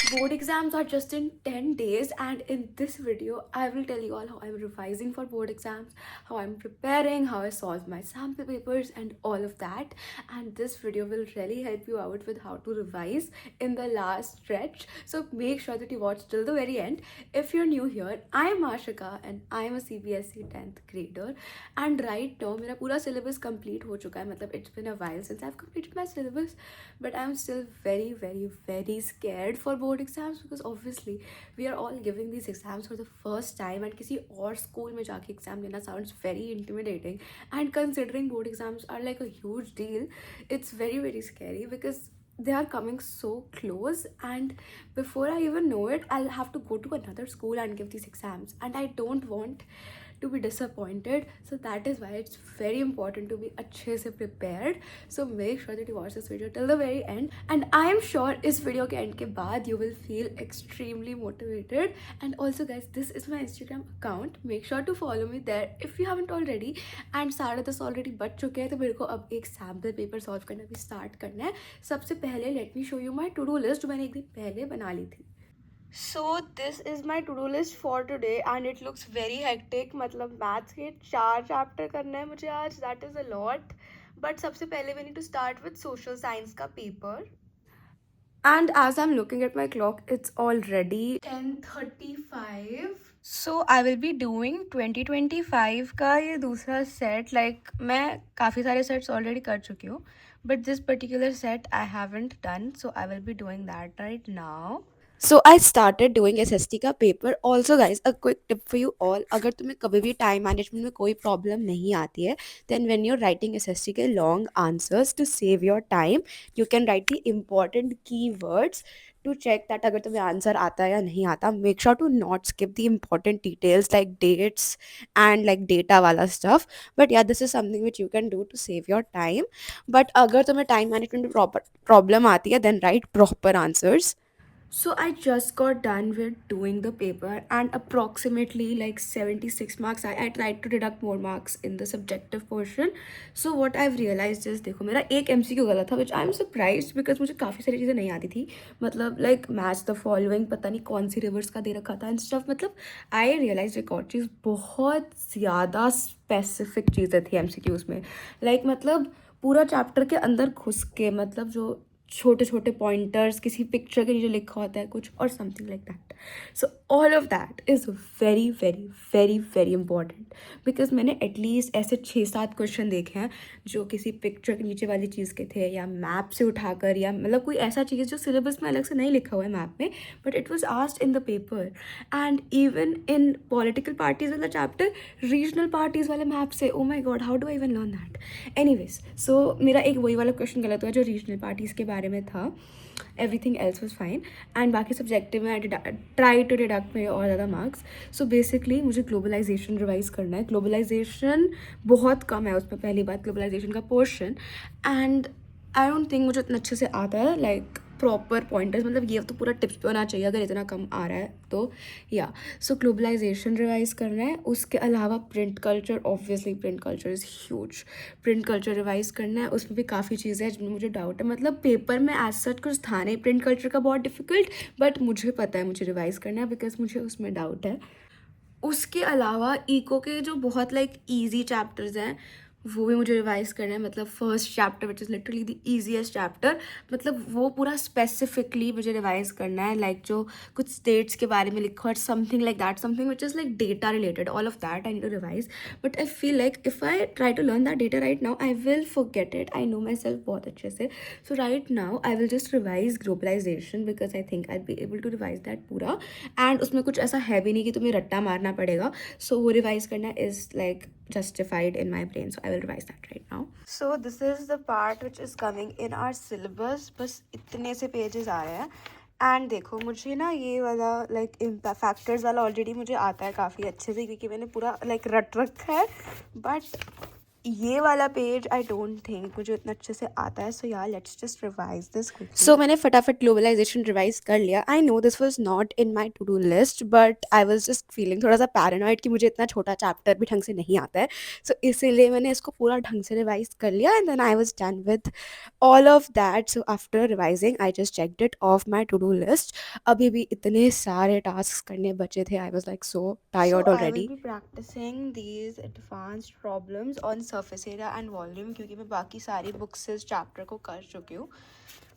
Board exams are just in 10 days, and in this video I will tell you all how I'm revising for board exams, how I'm preparing, how I solve my sample papers and all of that. And this video will really help you out with how to revise in the last stretch, so make sure that you watch till the very end. If you're new here, I am Ashika and I am a CBSE 10th grader, and right now मेरा पूरा syllabus complete हो चुका है. मतलब it's been a while since I've completed my syllabus, but I'm still very scared for board exams, because obviously we are all giving these exams for the first time, and किसी और school में जाके exam लेना sounds very intimidating. And considering board exams are like a huge deal, it's very scary because they are coming so close, and before I even know it, I'll have to go to another school and give these exams, and I don't want to be disappointed. So that is why it's very important to be अच्छे से prepared. So make sure that you watch this video till the very end, and I am sure इस video के end के बाद you will feel extremely motivated. And also guys, this is my Instagram account, make sure to follow me there if you haven't already. And 10:30 already बज चुके हैं, तो मेरे को अब एक sample paper solve करना भी start करना है. सबसे पहले let me show you my to do list जो मैंने एक दिन पहले बना ली थी. So this is my to-do list for today and it looks very hectic. मतलब maths के 4 chapter करना है मुझे आज, that is a lot. But सबसे पहले we need to start with social science का paper. And as I'm looking at my clock, it's already 10:35. So I will be doing 2025 का ये दूसरा set. Like मैं काफ़ी सारे sets already कर चुकी हूँ, but this particular set I haven't done, so I will be doing that right now. So I started doing SST का paper. Also guys, a quick tip for you all, अगर तुम्हें कभी भी time management में कोई problem नहीं आती है, then when you're writing SST के long answers, to save your time, you can write the important keywords to check that अगर तुम्हें आंसर आता है या नहीं आता. Make sure to not skip the important details like dates and like data वाला stuff. But yeah, this is something which you can do to save your time. But अगर तुम्हें टाइम मैनेजमेंट में proper problem आती है, then write proper answers. So I just got done with doing the paper, and approximately like 76 marks. I tried to deduct more marks in the subjective portion. So what I've realized is, देखो मेरा एक MCQ गलत था, which I'm surprised because मुझे काफ़ी सारी चीज़ें नहीं आती थी. मतलब like match the following, पता नहीं कौन सी रिवर्स का दे रखा था and stuff. मतलब I realized एक और चीज़, बहुत ज़्यादा स्पेसिफिक चीज़ें थी MCQs में. Like मतलब पूरा चैप्टर के अंदर घुस के, मतलब जो छोटे छोटे पॉइंटर्स किसी पिक्चर के नीचे लिखा होता है कुछ, और something like that. So all of that is very important, because मैंने एटलीस्ट ऐसे 6-7 क्वेश्चन देखे हैं जो किसी पिक्चर के नीचे वाली चीज़ के थे, या मैप से उठाकर, या मतलब कोई ऐसा चीज़ जो सिलेबस में अलग से नहीं लिखा हुआ है मैप में, but it was asked in the paper. And even in political parties वाला चैप्टर, रीजनल पार्टीज वाले मैप से, oh my god, how do I even learn that. Anyways, so मेरा एक वही वाला क्वेश्चन गलत हुआ जो रीजनल पार्टीज़ के बारे में था. Everything else was fine, and बाकी सब्जेक्टिव में आई ट्राई टू डिडक्ट मेरे और ज़्यादा मार्क्स. सो बेसिकली मुझे ग्लोबलाइजेशन रिवाइज करना है. ग्लोबलाइजेशन बहुत कम है उसमें, पहली बात ग्लोबलाइजेशन का portion, and I don't think मुझे इतना अच्छे से आता है लाइक प्रॉपर पॉइंटर्स. मतलब ये तो पूरा टिप्स पे होना चाहिए अगर इतना कम आ रहा है तो. या सो ग्लोबलाइजेशन रिवाइज करना है. उसके अलावा print culture, obviously print culture is huge. Print culture revise करना है. उसमें भी काफ़ी चीज़ें हैं जिनमें मुझे डाउट है. मतलब पेपर में एज सच कुछ था नहीं प्रिंट कल्चर का बहुत डिफिकल्ट, बट मुझे पता है मुझे रिवाइज करना है बिकॉज मुझे उसमें डाउट है. उसके अलावा इको के जो बहुत लाइक ईजी चैप्टर्स हैं वो भी मुझे रिवाइज करना है. मतलब first chapter which is literally the easiest chapter, मतलब वो पूरा स्पेसिफिकली मुझे रिवाइज करना है. लाइक जो कुछ स्टेट्स के बारे में लिखा है, something like that, something which is like data related, all of that I need to revise. But I feel like if I try to learn that data right now, I will forget it. I know myself बहुत अच्छे से. So right now I will just revise globalisation because I think I be able to revise that पूरा. And उसमें कुछ ऐसा है भी नहीं कि तुम्हें रट्टा मारना पड़ेगा. सो वो रिवाइज करना is like justified in my brain, so I will revise that right now. So this is the part which is coming in our syllabus. बस इतने से पेजेस आ रहे हैं. एंड देखो मुझे ना ये वाला लाइक इम्पैक्ट फैक्टर्स वाला ऑलरेडी मुझे आता है काफ़ी अच्छे से, क्योंकि मैंने पूरा लाइक रट रखा है. बट ये वाला पेज आई डोंट थिंक मुझे इतना अच्छे से आता है, सो यार let's just revise this quickly. So मैंने फटाफट ग्लोबलाइजेशन रिवाइज कर लिया। I know this was not in my to do list, but I was just feeling थोड़ा सा पैरानॉइड कि मुझे इतना छोटा चैप्टर भी ढंग से नहीं आता है, सो इसीलिए मैंने इसको पूरा ढंग से रिवाइज कर लिया and then I was done with all of that. So after revising I just checked it off my to do list. अभी भी इतने सारे टास्क करने बचे थे, I was like so tired already. I will be practising these advanced problems on surface area and volume, क्योंकि मैं बाकी सारी बुक्स से इस चैप्टर को कर चुकी हूँ।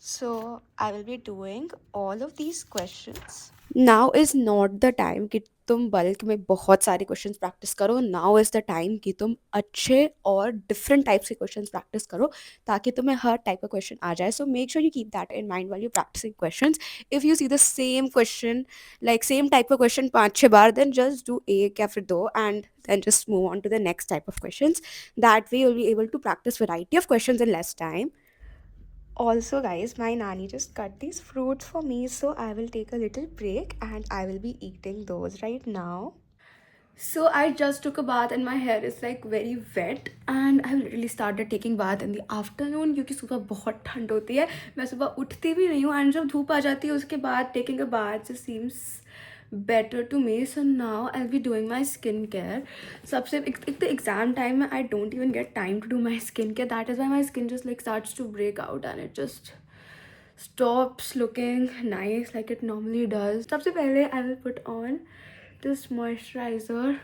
So I will be doing all of these questions. Now is not the time कि तुम बल्क में बहुत सारे क्वेश्चंस प्रैक्टिस करो। नाउ इज़ द टाइम कि तुम अच्छे और डिफरेंट टाइप्स के क्वेश्चंस प्रैक्टिस करो, ताकि तुम्हें हर टाइप का क्वेश्चन आ जाए। So make sure you keep that in mind while you practicing questions. If you see the same question, like same type का क्वेश्चन 5-6 बार, देन जस्ट डू एक या फिर दो and then just move on to the next type of questions. That way you'll be able to practice variety of questions in less time. Also guys, my nanny just cut these fruits for me, so I will take a little break and I will be eating those right now. So I just took a bath and my hair is like very wet and I literally started taking bath in the afternoon क्योंकि सुबह बहुत ठंड होती है, मैं सुबह उठती भी नहीं हूँ, एंड जब धूप आ जाती है उसके बाद taking a bath just seems better to me. So now I'll be doing my skincare. सबसे एक तो एग्जाम टाइम में I don't even get time to do my skincare. That is why my skin just like starts to break out and it just stops looking nice like it normally does. सबसे पहले I will put on this moisturizer.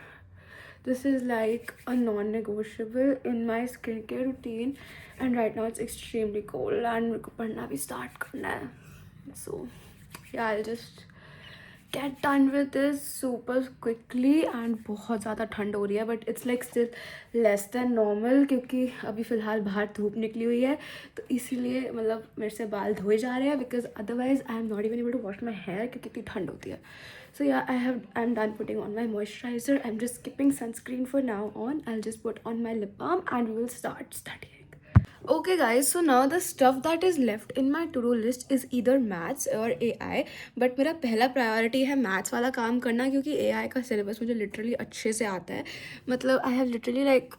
This is like a non-negotiable in my skincare routine, and right now it's extremely cold and मेरे को पढ़ना भी start करना है. So yeah, I'll just get done with this super quickly. and बहुत ज़्यादा ठंड हो रही है, but it's like still less than normal क्योंकि अभी फ़िलहाल बाहर धूप निकली हुई है, तो इसीलिए मतलब मेरे से बाल धोए जा रहे हैं, because otherwise I am not even able to wash my hair क्योंकि इतनी ठंड होती है. So yeah, I'm done putting on my moisturizer. I'm just skipping sunscreen for now on. I'll just put on my lip balm and we will start studying. Okay guys, so now the stuff that is left in my to-do list is either maths or AI, but मेरा पहला priority है maths वाला काम करना, क्योंकि AI का syllabus मुझे literally अच्छे से आता है. मतलब आई हैव लिटरली लाइक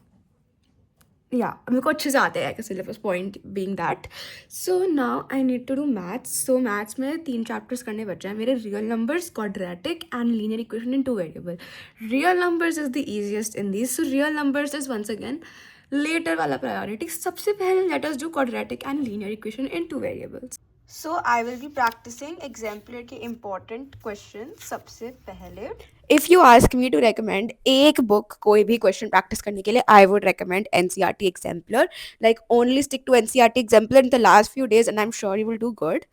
मेरे को अच्छे से आता है का syllabus, point being that. So now I need to do maths. So maths में 3 चैप्टर्स करने बचे हैं मेरे. Real numbers, quadratic and linear equation in 2 variable. Real numbers is the easiest in this. So real numbers is once again later वाला priority. सबसे पहले let us do quadratic and linear equation in 2 variables. So I will be practising exemplar के important question सबसे पहले. If you ask me to recommend एक book कोई भी question practice करने के लिए, I would recommend NCERT exemplar. Like only stick to NCERT exemplar in the last few days and I am sure you will do good.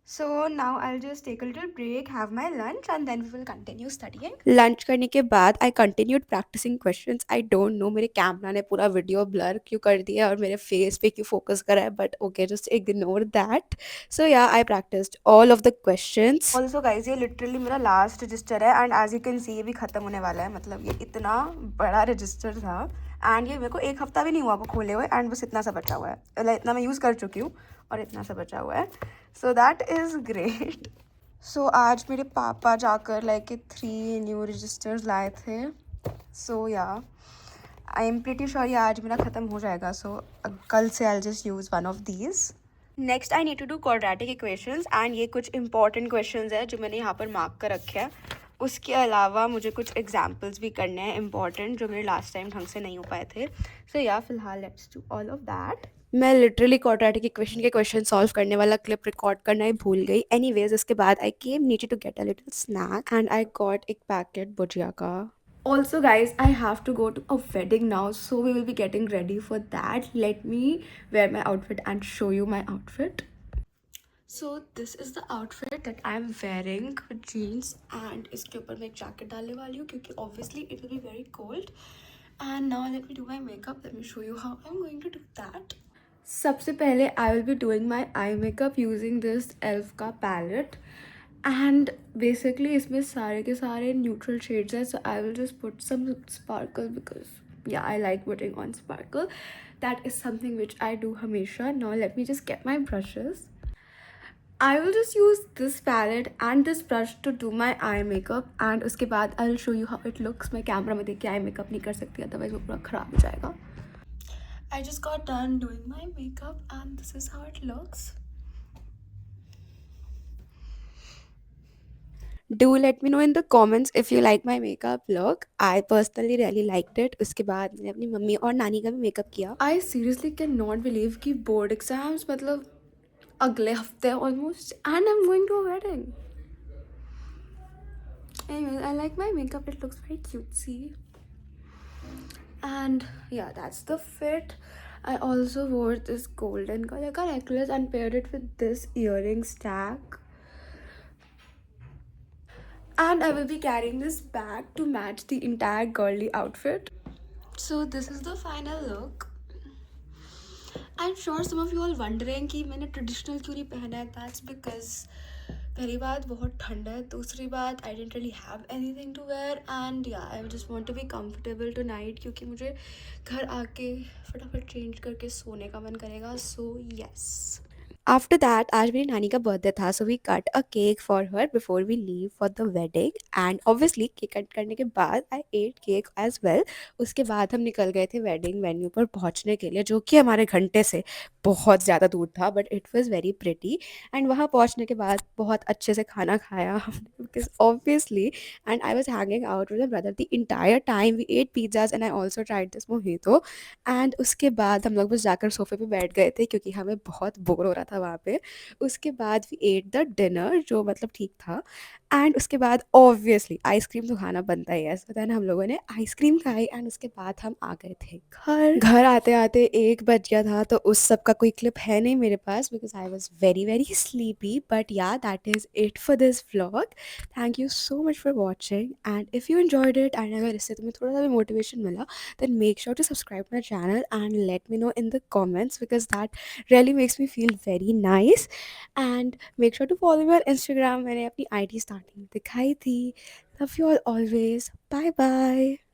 So now I'll just take a little break, have my lunch, and then we will continue studying. Lunch करने के बाद I continued practicing questions. I don't know मेरे camera ने पूरा video blur क्यों कर दिया और मेरे फेस पे क्यों फोकस करा है, but okay, just ignore that. So yeah, I practiced all of the questions. Also guys, ये literally मेरा last register है and as you can see ये भी ख़त्म होने वाला है. मतलब ये इतना बड़ा register था and ये मेरे को 1 हफ्ता भी नहीं हुआ वो खोले हुए, and बस इतना सा बचा हुआ है. मतलब इतना मैं यूज़ कर चुकी हूँ और इतना सा बचा हुआ है. So that is great. So आज मेरे पापा जाकर लाइक 3 न्यू रजिस्टर्स लाए थे. सो या आई एम प्रीटी श्योर ये आज मेरा ख़त्म हो जाएगा. सो कल से I just use one of these. Next I need to do quadratic equations and ये कुछ इंपॉर्टेंट क्वेश्चंस है जो मैंने यहाँ पर मार्क कर रखे हैं. उसके अलावा मुझे कुछ एग्जाम्पल्स भी करने हैं इंपॉर्टेंट जो मेरे लास्ट टाइम ढंग से नहीं हो पाए थे. सो या फिलहाल let's do all of that. मैं लिटरली क्वाड्रेटिक इक्वेशन के क्वेश्चन सॉल्व करने वाला क्लिप रिकॉर्ड करना ही भूल गई. एनीवेज इसके बाद आई केम नीचे to get a little snack and I got एक पैकेट भुजिया का. Also guys, I have to go to a wedding now, so we will be getting ready for that. Let me wear my outfit and show you my outfit. So this is the outfit that I am wearing with jeans and इसके ऊपर मैं एक jacket डालने वाली हूँ क्योंकि obviously it will be very cold. And now let me do my makeup. Let me show you how I'm going to do that. सबसे पहले I will be doing my eye makeup using this ELF का palette. And basically इसमें सारे के सारे neutral shades हैं. So I will just put some sparkle because yeah, I like putting on sparkle. That is something which I do हमेशा. Now let me just get my brushes. I will just use this palette and this brush to do my eye makeup and उसके बाद I will show you how it looks. मैं camera में देख के eye makeup नहीं कर सकती, otherwise वो पूरा ख़राब हो जाएगा. I just got done doing my makeup and this is how it looks. Do let me know in the comments if you like my makeup look. I personally really liked it. उसके बाद मैंने अपनी mummy और नानी का भी makeup किया. I seriously cannot believe कि board exams मतलब अगले हफ्ते almost and I'm going to a wedding. Anyways, I like my makeup. It looks very cutesy. And yeah, that's the fit. I also wore this golden color necklace and paired it with this earring stack. And I will be carrying this bag to match the entire girly outfit. So this is the final look. I'm sure some of you all wondering कि मैंने traditional क्यों नहीं पहना है. That's because पहली बात बहुत ठंड है, दूसरी बात I didn't really have anything to wear and yeah I just want to be comfortable tonight क्योंकि मुझे घर आके फटाफट change करके सोने का मन करेगा. So yes. After that, आज मेरी नानी का बर्थडे था, so we cut a cake for her before we leave for the wedding. And obviously cake cut करने के बाद I ate cake as well. उसके बाद हम निकल गए थे वेडिंग वेन्यू पर पहुंचने के लिए, जो कि हमारे घंटे से बहुत ज़्यादा दूर था, but it was very pretty. And वहाँ पहुंचने के बाद बहुत अच्छे से खाना खाया हमने because obviously. And I was hanging out with brother the entire time. We ate pizzas and I also tried this mojito. And उसके बाद हम लोग बस जाकर सोफे पे बैठ गए थे क्योंकि हमें बहुत बोर हो रहा था वहाँ पे. उसके बाद वी एट द डिनर जो मतलब ठीक था. एंड उसके बाद ऑब्वियसली आइसक्रीम तो खाना बनता ही है, सो देन हम लोगों ने आइसक्रीम खाई एंड उसके बाद हम आ गए थे घर. घर आते आते 1 बज गया था, तो उस सब का कोई क्लिप है नहीं मेरे पास because I was very very sleepy. But yeah that is it for this vlog. Thank you so much for watching and if you enjoyed it and अगर इससे तुम्हें थोड़ा सा भी मोटिवेशन मिला then make sure to subscribe my channel and let me know in the comments because that really makes me feel very nice. And make sure to follow me on Instagram. मैंने अपनी ID starting दिखाई थी. Love you all always. Bye bye.